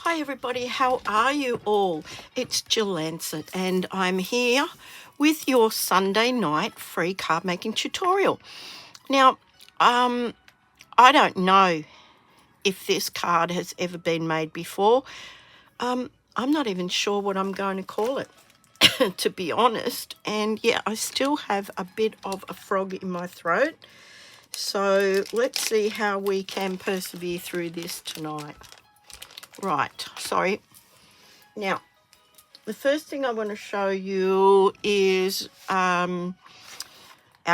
Hi everybody, how are you all? It's Jill Lancet and I'm here with your Sunday night free card making tutorial. Now, I don't know if this card has ever been made before. I'm not even sure what I'm going to call it, to be honest. And yeah, I still have a bit of a frog in my throat. So let's see how we can persevere through this tonight. Right, sorry. Now, the first thing I want to show you is our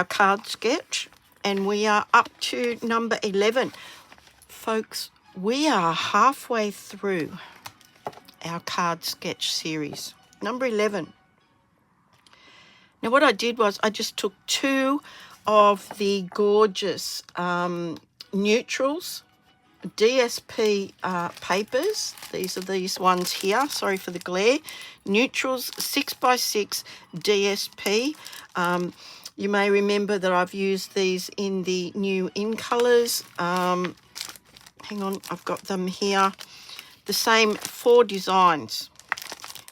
card sketch, and we are up to number 11. Folks, we are halfway through our card sketch series, number 11. Now, what I did was I just took two of the gorgeous neutrals, DSP papers. These are these ones here. Sorry for the glare. Neutrals 6x6 DSP. You may remember that I've used these in the new in colours. Hang on, I've got them here. The same 4 designs.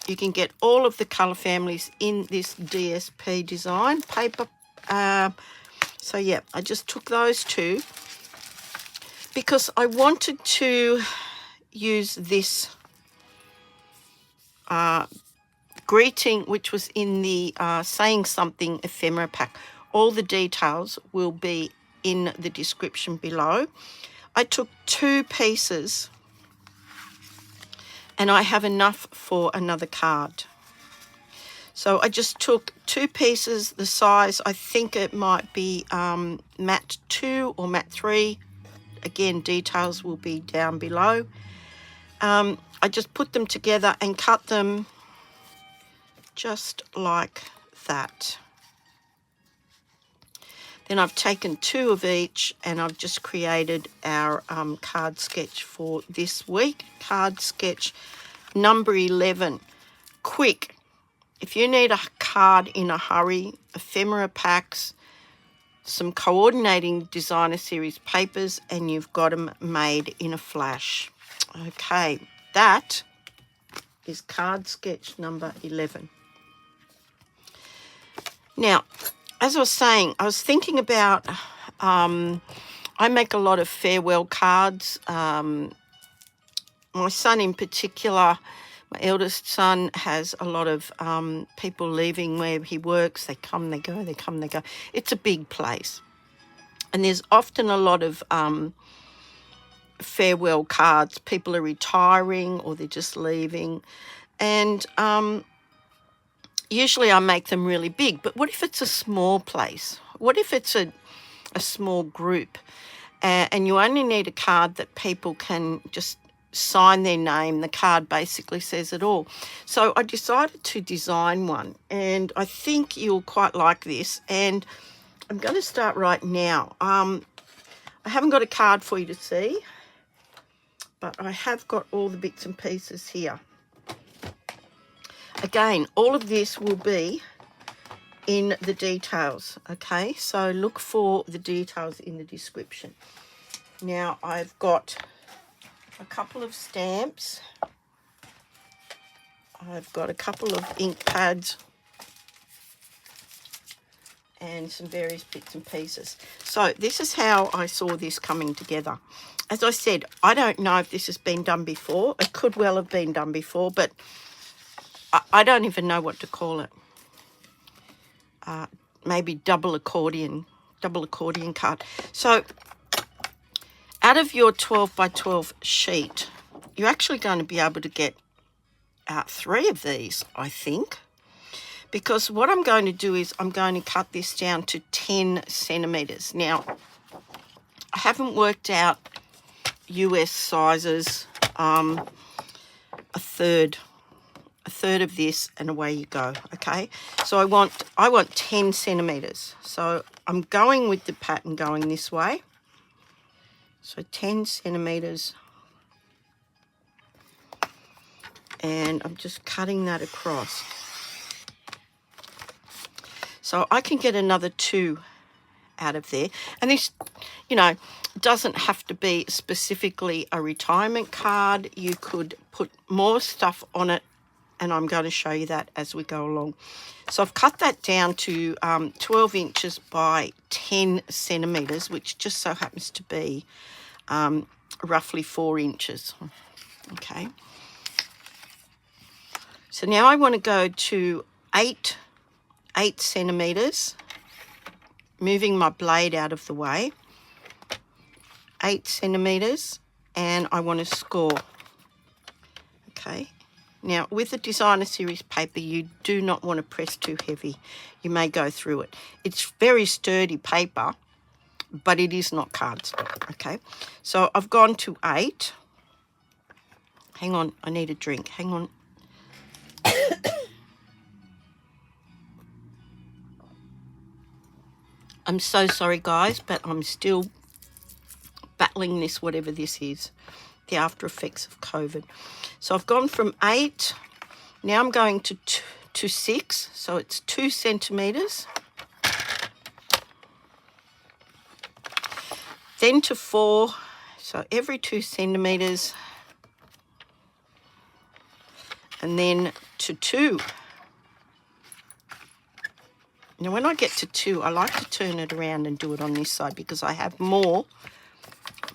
You can get all of the colour families in this DSP design paper. So yeah, I just took those two because I wanted to use this greeting, which was in the Saying Something ephemera pack. All the details will be in the description below. I took 2 pieces and I have enough for another card. So I just took 2 pieces, the size, I think it might be mat 2 or mat 3. Again, details will be down below. I just put them together and cut them just like that. Then I've taken 2 of each and I've just created our card sketch for this week. Card sketch number 11. Quick. If you need a card in a hurry, ephemera packs, some coordinating designer series papers, and you've got them made in a flash. Okay, that is card sketch number 11. Now, as I was saying, I was thinking about, I make a lot of farewell cards. My son in particular, my eldest son, has a lot of people leaving where he works. They come, they go, they come, they go. It's a big place. And there's often a lot of farewell cards. People are retiring or they're just leaving. And usually I make them really big. But what if it's a small place? What if it's a small group and you only need a card that people can just sign their name? The card basically says it all. So I decided to design one, and I think you'll quite like this, and I'm going to start right now. I haven't got a card for you to see, but I have got all the bits and pieces here. Again, all of this will be in the details, okay? So look for the details in the description. Now I've got a couple of stamps. I've got a couple of ink pads and some various bits and pieces. So this is how I saw this coming together. As I said, I don't know if this has been done before. It could well have been done before, but I don't even know what to call it. Maybe double accordion card. So out of your 12 by 12 sheet, you're actually going to be able to get 3 of these, I think. Because what I'm going to do is I'm going to cut this down to 10 centimetres. Now, I haven't worked out US sizes. A third of this and away you go. Okay, so I want 10 centimetres. So I'm going with the pattern going this way. So 10 centimetres. And I'm just cutting that across. So I can get another 2 out of there. And this, you know, doesn't have to be specifically a retirement card. You could put more stuff on it, and I'm going to show you that as we go along. So I've cut that down to 12 inches by 10 centimetres, which just so happens to be roughly 4 inches. Okay. So now I want to go to 8 centimetres, moving my blade out of the way. 8 centimetres, and I want to score. Okay. Now, with the designer series paper, you do not want to press too heavy. You may go through it. It's very sturdy paper, but it is not cardstock, okay? So I've gone to 8. Hang on, I need a drink. Hang on. I'm so sorry, guys, but I'm still battling this, whatever this is, the after effects of COVID. So I've gone from 8, now I'm going to 6, so it's 2 centimetres. Then to 4, so every 2 centimetres. And then to 2. Now when I get to 2, I like to turn it around and do it on this side because I have more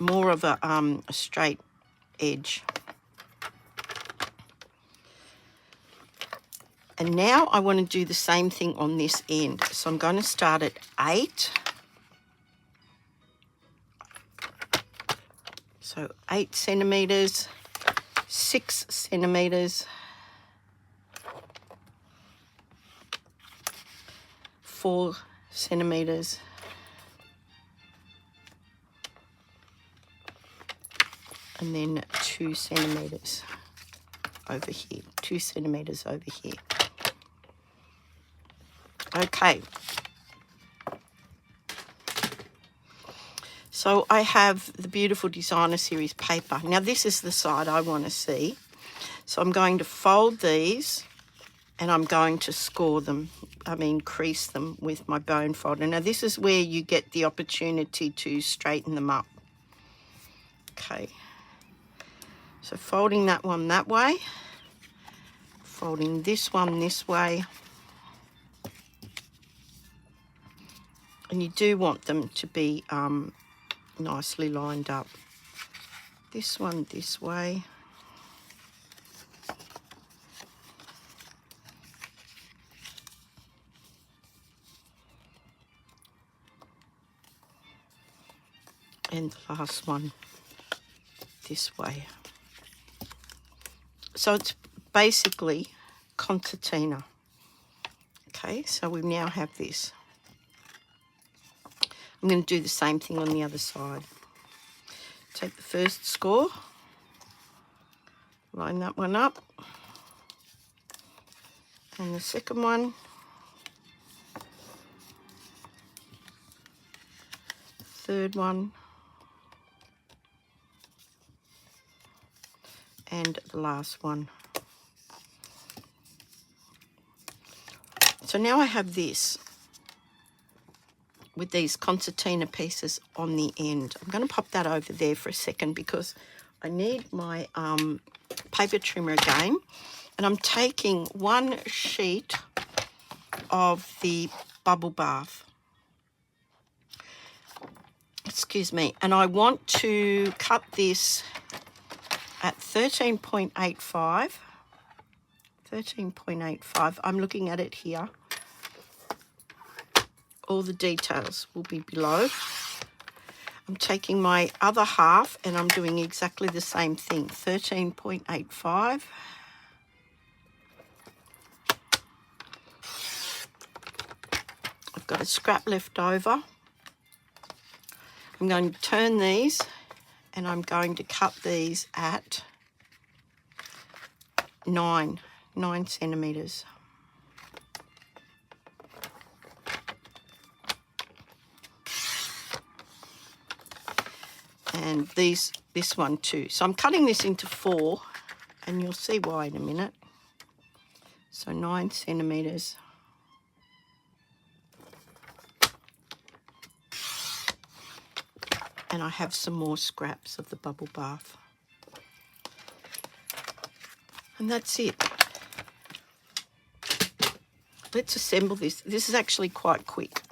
of a straight edge. And now I want to do the same thing on this end. So I'm going to start at 8. So 8 centimetres, 6 centimetres, 4 centimetres, and then 2 centimetres over here, 2 centimetres over here. Okay. So I have the beautiful designer series paper. Now this is the side I want to see. So I'm going to fold these and I'm going to score them, crease them with my bone folder. Now this is where you get the opportunity to straighten them up. Okay. So folding that one that way, folding this one this way. And you do want them to be nicely lined up. This one this way. And the last one this way. So it's basically concertina. Okay, so we now have this. I'm going to do the same thing on the other side. Take the first score, line that one up, and the second one, third one, and the last one. So now I have this with these concertina pieces on the end. I'm going to pop that over there for a second because I need my paper trimmer again, and I'm taking 1 sheet of the bubble bath. Excuse me. And I want to cut this at 13.85. 13.85. I'm looking at it here. All the details will be below. I'm taking my other half and I'm doing exactly the same thing. 13.85. I've got a scrap left over. I'm going to turn these and I'm going to cut these at 9 centimetres. And this one too. So I'm cutting this into 4, and you'll see why in a minute. So 9 centimetres. And I have some more scraps of the bubble bath. And that's it. Let's assemble this. This is actually quite quick.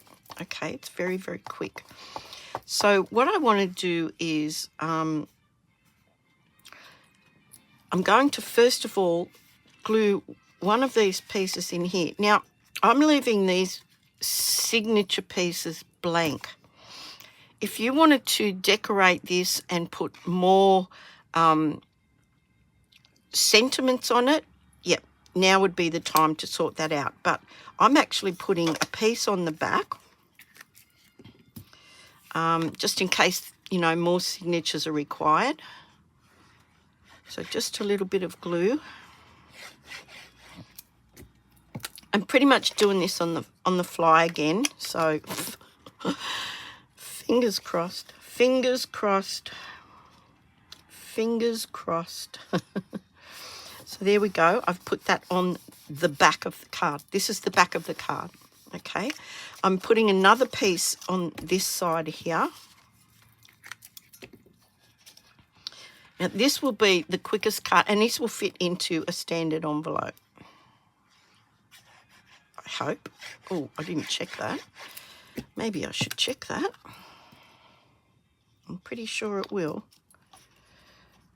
Okay, it's very, very quick. So what I want to do is I'm going to first of all glue one of these pieces in here. Now, I'm leaving these signature pieces blank. If you wanted to decorate this and put more sentiments on it, yep, now would be the time to sort that out. But I'm actually putting a piece on the back, just in case, you know, more signatures are required. So just a little bit of glue. I'm pretty much doing this on the fly again, so fingers crossed, fingers crossed, fingers crossed. So there we go. I've put that on the back of the card. This is the back of the card, okay? I'm putting another piece on this side here. Now this will be the quickest cut, and this will fit into a standard envelope. I hope. Oh, I didn't check that. Maybe I should check that. I'm pretty sure it will.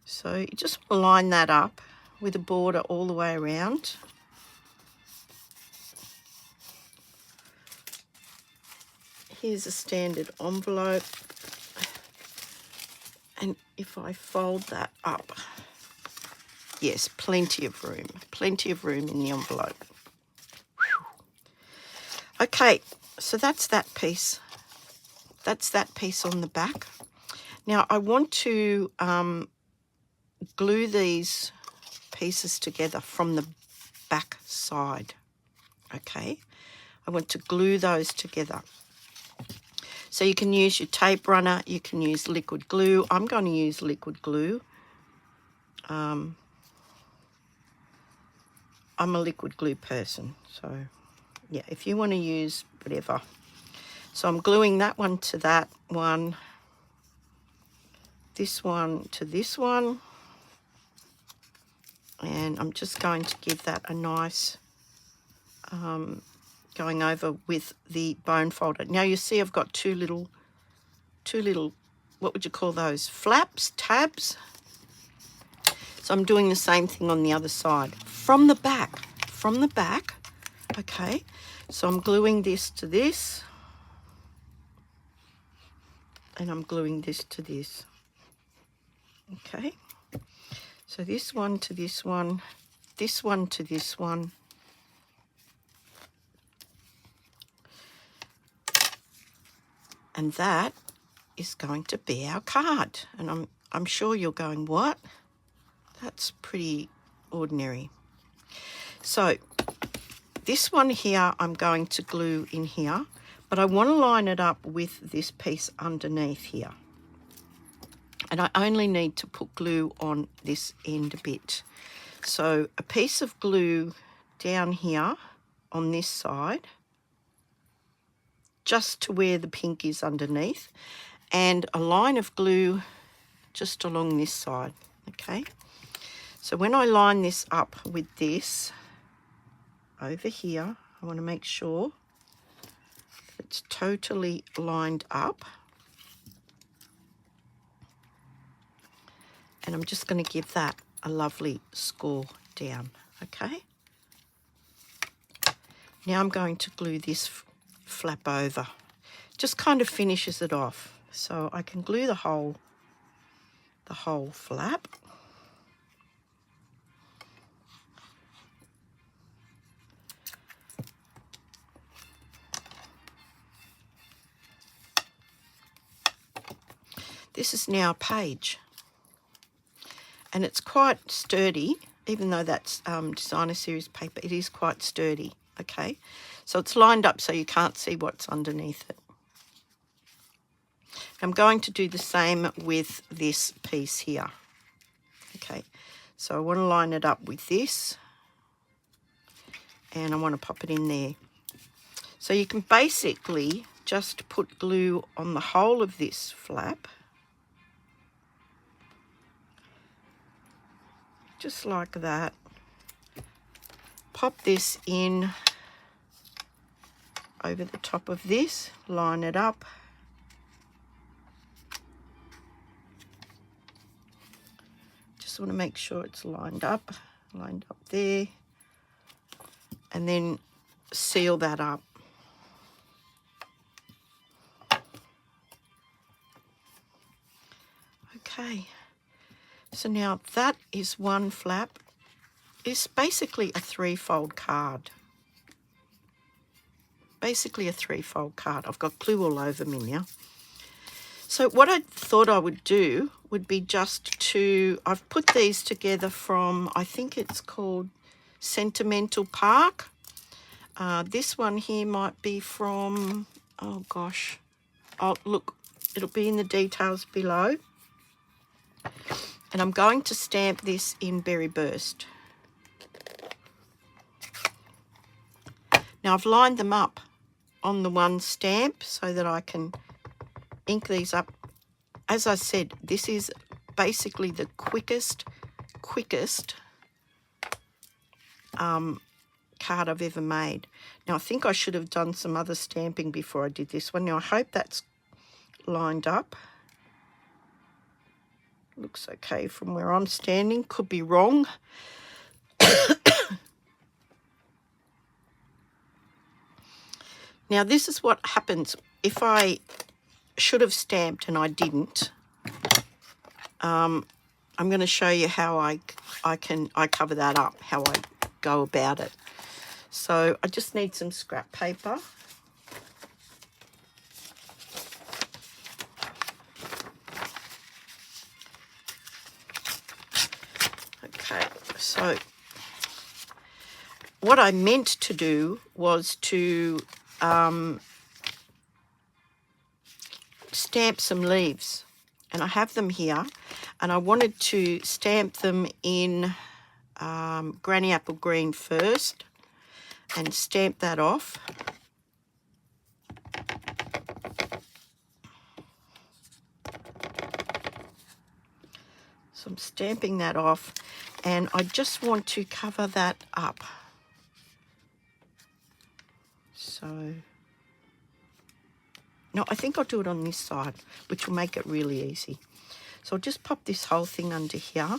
So you just line that up with a border all the way around. Here's a standard envelope. And if I fold that up, yes, plenty of room in the envelope. Okay, so that's that piece. That's that piece on the back. Now I want to glue these pieces together from the back side. Okay, I want to glue those together. So you can use your tape runner, you can use liquid glue. I'm going to use liquid glue. I'm a liquid glue person, so yeah, if you want to use whatever. So I'm gluing that one to that one, this one to this one, and I'm just going to give that a nice going over with the bone folder. Now you see I've got two little, what would you call those? Flaps, tabs. So I'm doing the same thing on the other side. From the back, okay. So I'm gluing this to this, and I'm gluing this to this, okay. So this one to this one to this one, and that is going to be our card. And I'm sure you're going, what? That's pretty ordinary. So this one here I'm going to glue in here, but I want to line it up with this piece underneath here. And I only need to put glue on this end a bit. So a piece of glue down here on this side, just to where the pink is underneath, and a line of glue just along this side, okay? So when I line this up with this over here, I want to make sure it's totally lined up. And I'm just going to give that a lovely score down, okay? Now I'm going to glue this flap over. Just kind of finishes it off. So I can glue the whole flap. This is now a page, and it's quite sturdy, even though that's designer series paper. It is quite sturdy, okay? So it's lined up so you can't see what's underneath it. I'm going to do the same with this piece here, okay? So I want to line it up with this, and I want to pop it in there. So you can basically just put glue on the whole of this flap, just like that. Pop this in over the top of this, line it up. Just want to make sure it's lined up there, and then seal that up. Okay, so now that is one flap. It's basically a three-fold card. Basically a three-fold card. I've got glue all over me now. So what I thought I would do would be just to, I've put these together from, I think it's called Sentimental Park. This one here might be from, oh gosh, oh look, it'll be in the details below. And I'm going to stamp this in Berry Burst. Now I've lined them up on the one stamp so that I can ink these up. As I said, this is basically the quickest card I've ever made. Now I think I should have done some other stamping before I did this one. Now I hope that's lined up. Looks okay from where I'm standing, could be wrong. Now this is what happens if I should have stamped and I didn't. I'm going to show you how I cover that up, how I go about it. So I just need some scrap paper. Okay, so what I meant to do was to stamp some leaves, and I have them here, and I wanted to stamp them in Granny Apple Green first and stamp that off. So I'm stamping that off, and I just want to cover that up. So, no, I think I'll do it on this side, which will make it really easy. So I'll just pop this whole thing under here,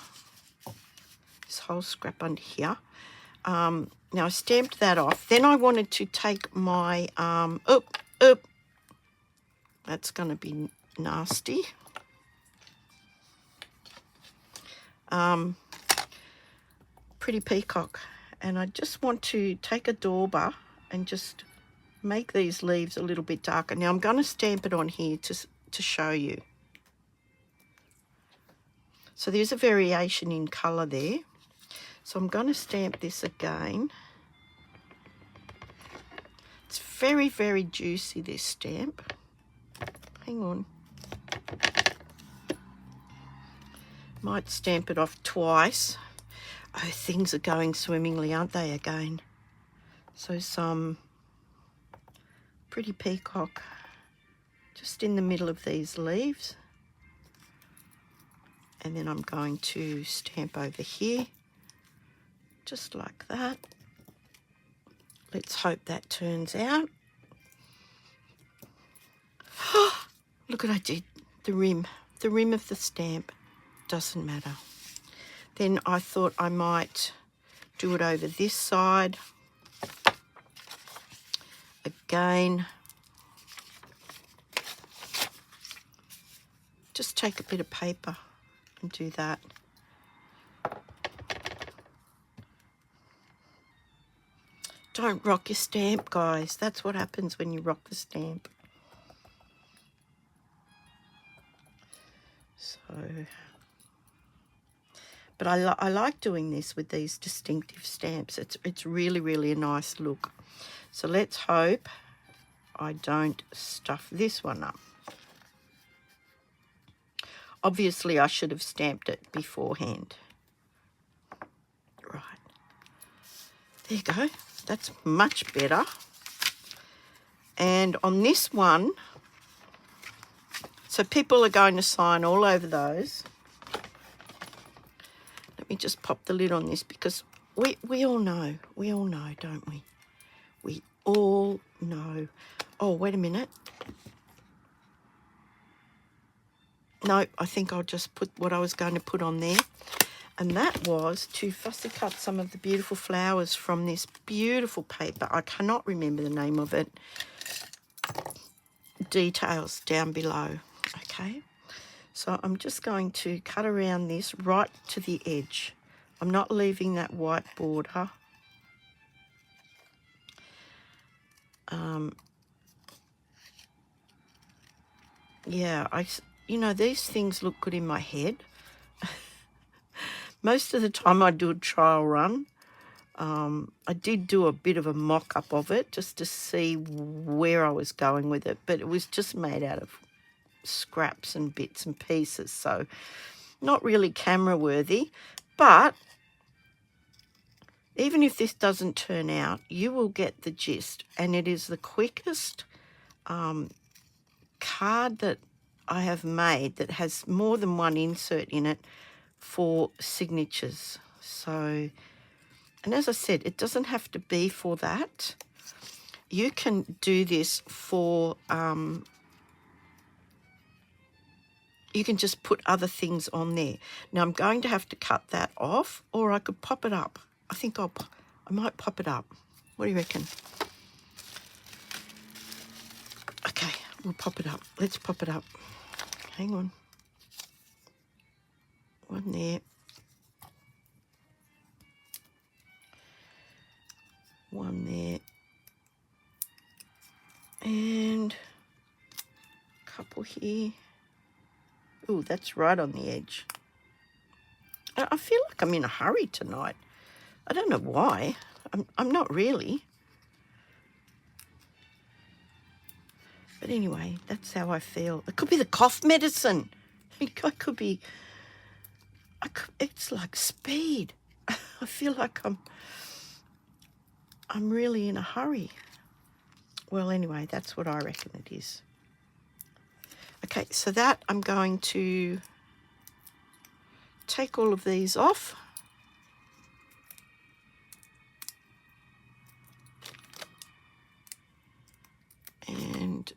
this whole scrap under here. Now I stamped that off. Then I wanted to take my, that's going to be nasty. Pretty Peacock. And I just want to take a dauber and just make these leaves a little bit darker. Now I'm going to stamp it on here to show you. So there's a variation in colour there. So I'm going to stamp this again. It's very, very juicy, this stamp. Hang on. Might stamp it off twice. Oh, things are going swimmingly, aren't they, again? So some Pretty Peacock just in the middle of these leaves. And then I'm going to stamp over here, just like that. Let's hope that turns out. Look what I did, the rim of the stamp. Doesn't matter. Then I thought I might do it over this side. Again, just take a bit of paper and do that. Don't rock your stamp, guys. That's what happens when you rock the stamp. So, but I like doing this with these distinctive stamps. It's really, really a nice look. So let's hope I don't stuff this one up. Obviously, I should have stamped it beforehand. Right. There you go. That's much better. And on this one, so people are going to sign all over those. Let me just pop the lid on this because we all know, don't we? We all know. Oh, wait a minute. No, I think I'll just put what I was going to put on there. And that was to fussy cut some of the beautiful flowers from this beautiful paper. I cannot remember the name of it. Details down below. Okay. So I'm just going to cut around this right to the edge. I'm not leaving that white border. Yeah, these things look good in my head. Most of the time I do a trial run. I did do a bit of a mock-up of it just to see where I was going with it, but it was just made out of scraps and bits and pieces, so not really camera worthy. But even if this doesn't turn out, you will get the gist, and it is the quickest card that I have made that has more than one insert in it for signatures. So, and as I said, it doesn't have to be for that. You can do this for, you can just put other things on there. Now I'm going to have to cut that off, or I could pop it up. I think I might pop it up. What do you reckon? Okay, we'll pop it up. Let's pop it up. Hang on. One there. One there. And a couple here. Oh, that's right on the edge. I feel like I'm in a hurry tonight. I don't know why. I'm not really. But anyway, that's how I feel. It could be the cough medicine. It could be... it's like speed. I feel like I'm really in a hurry. Well, anyway, that's what I reckon it is. Okay, so that I'm going to take all of these off. And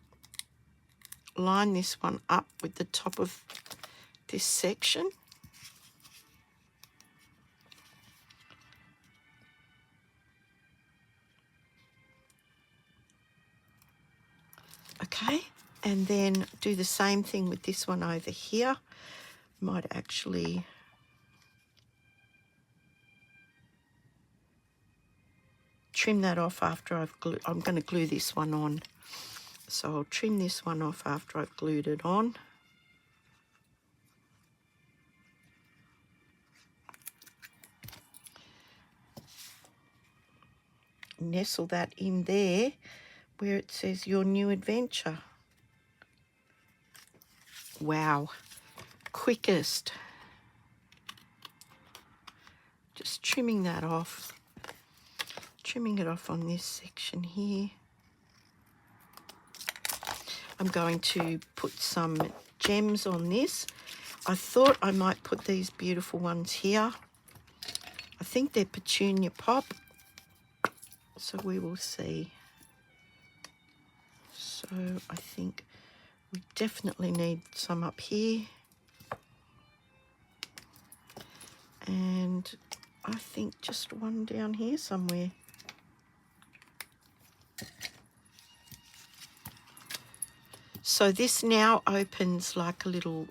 line this one up with the top of this section. Okay, and then do the same thing with this one over here. Might actually trim that off after I've glued. I'm going to glue this one on. So I'll trim this one off after I've glued it on. Nestle that in there where it says your new adventure. Wow, quickest. Just trimming that off. Trimming it off on this section here. I'm going to put some gems on this. I thought I might put these beautiful ones here. I think they're petunia pop, so we will see. So I think we definitely need some up here. And I think just one down here somewhere. So this now opens like a little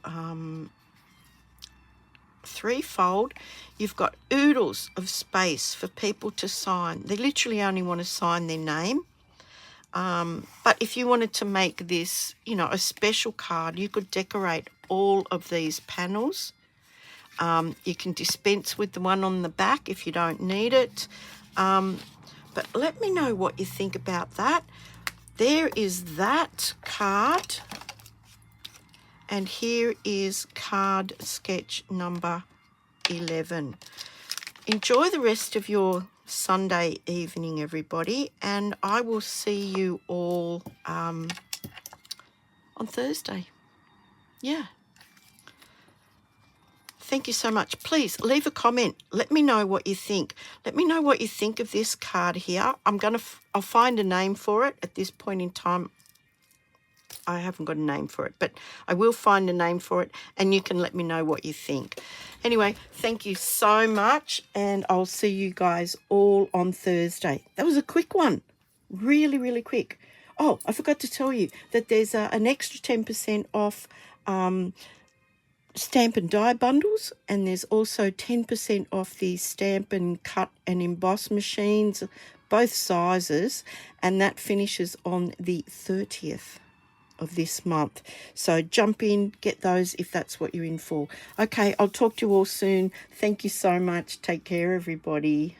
threefold. You've got oodles of space for people to sign. They literally only want to sign their name. But if you wanted to make this, a special card, you could decorate all of these panels. You can dispense with the one on the back if you don't need it. But let me know what you think about that. There is that card. And here is card sketch number 11. Enjoy the rest of your Sunday evening, everybody, and I will see you all on Thursday. Yeah. Thank you so much. Please leave a comment. Let me know what you think. Let me know what you think of this card here. I'll find a name for it. At this point in time, I haven't got a name for it, but I will find a name for it, and you can let me know what you think. Anyway, thank you so much, and I'll see you guys all on Thursday. That was a quick one. Really, really quick. Oh, I forgot to tell you that there's an extra 10% off stamp and die bundles, and there's also 10% off the stamp and cut and emboss machines, both sizes, and that finishes on the 30th of this month. So jump in, get those if that's what you're in for. Okay, I'll talk to you all soon. Thank you so much. Take care, everybody.